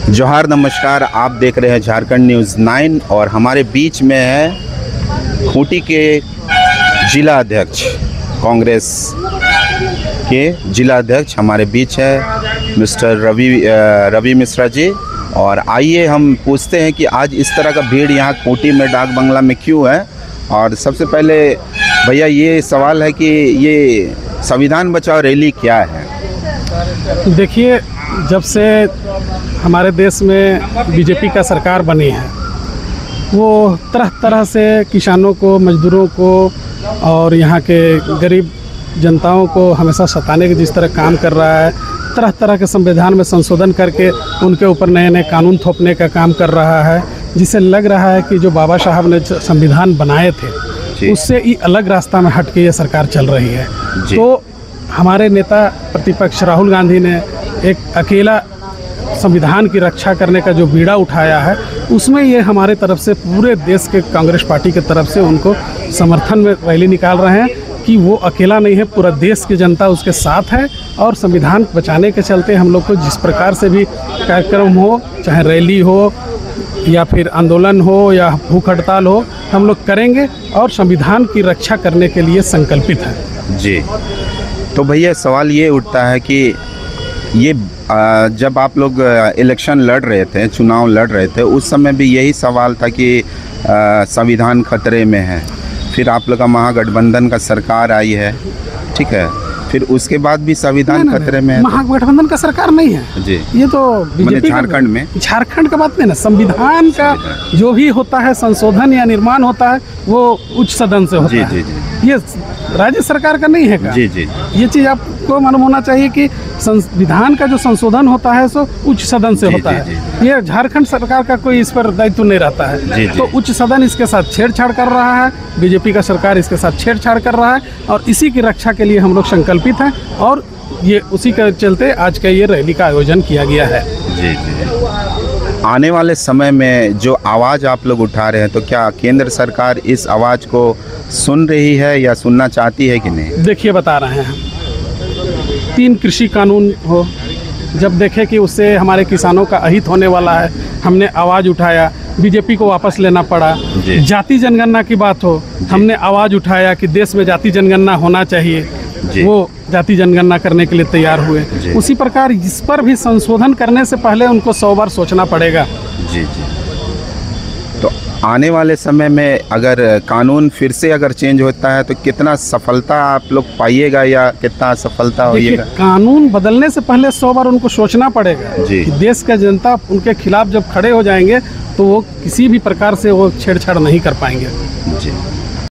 जोहार नमस्कार, आप देख रहे हैं झारखंड न्यूज़ 9 और हमारे बीच में है खूंटी के जिला अध्यक्ष, कांग्रेस के जिला अध्यक्ष हमारे बीच है मिस्टर रवि मिश्रा जी। और आइए हम पूछते हैं कि आज इस तरह का भीड़ यहाँ खूंटी में डाक बंगला में क्यों है। और सबसे पहले भैया ये सवाल है कि ये संविधान बचाओ रैली क्या है? देखिए, जब से हमारे देश में बीजेपी का सरकार बनी है वो तरह तरह से किसानों को, मजदूरों को और यहाँ के गरीब जनताओं को हमेशा सताने के जिस तरह काम कर रहा है, तरह तरह के संविधान में संशोधन करके उनके ऊपर नए नए कानून थोपने का काम कर रहा है, जिससे लग रहा है कि जो बाबा साहब ने संविधान बनाए थे उससे ही अलग रास्ता में हट के ये सरकार चल रही है। तो हमारे नेता प्रतिपक्ष राहुल गांधी ने एक अकेला संविधान की रक्षा करने का जो बीड़ा उठाया है, उसमें ये हमारे तरफ से पूरे देश के कांग्रेस पार्टी के तरफ से उनको समर्थन में रैली निकाल रहे हैं कि वो अकेला नहीं है, पूरा देश की जनता उसके साथ है। और संविधान बचाने के चलते हम लोग को जिस प्रकार से भी कार्यक्रम हो, चाहे रैली हो या फिर आंदोलन हो या भूख हड़ताल हो, हम लोग करेंगे और संविधान की रक्षा करने के लिए संकल्पित हैं। जी, तो भैया सवाल ये उठता है कि ये जब आप लोग इलेक्शन लड़ रहे थे, चुनाव लड़ रहे थे, उस समय भी यही सवाल था कि संविधान खतरे में है। फिर आप लोग का महागठबंधन का सरकार आई है, ठीक है, फिर उसके बाद भी संविधान खतरे में है। महागठबंधन का सरकार नहीं है जी, ये तो बीजेपी झारखंड में, झारखंड का बात नहीं ना। संविधान का जो भी होता है, संशोधन या निर्माण होता है, वो उच्च सदन से होता है। जी। ये राज्य सरकार का नहीं है का? जी जी, ये चीज़ आपको मालूम होना चाहिए कि संविधान का जो संशोधन होता है सो उच्च सदन से होता है। ये झारखंड सरकार का कोई इस पर दायित्व नहीं रहता है। तो उच्च सदन इसके साथ छेड़छाड़ कर रहा है, बीजेपी का सरकार इसके साथ छेड़छाड़ कर रहा है और इसी की रक्षा के लिए हम लोग संकल्पित हैं और ये उसी के चलते आज का ये रैली का आयोजन किया गया है। जी जी, आने वाले समय में जो आवाज़ आप लोग उठा रहे हैं, तो क्या केंद्र सरकार इस आवाज़ को सुन रही है या सुनना चाहती है कि नहीं? देखिए, बता रहे हैं, 3 कृषि कानून हो, जब देखे कि उससे हमारे किसानों का अहित होने वाला है, हमने आवाज़ उठाया, बीजेपी को वापस लेना पड़ा। जाति जनगणना की बात हो, हमने आवाज़ उठाया कि देश में जाति जनगणना होना चाहिए, वो जाति जनगणना करने के लिए तैयार हुए। उसी प्रकार इस पर भी संशोधन करने से पहले उनको 100 बार सोचना पड़ेगा। जी जी, तो आने वाले समय में अगर कानून फिर से अगर चेंज होता है तो कितना सफलता आप लोग पाइएगा या कितना असफलता होइएगा? कानून बदलने से पहले 100 बार उनको सोचना पड़ेगा कि देश का जनता उनके खिलाफ जब खड़े हो जाएंगे तो वो किसी भी प्रकार से वो छेड़छाड़ नहीं कर पाएंगे। जी।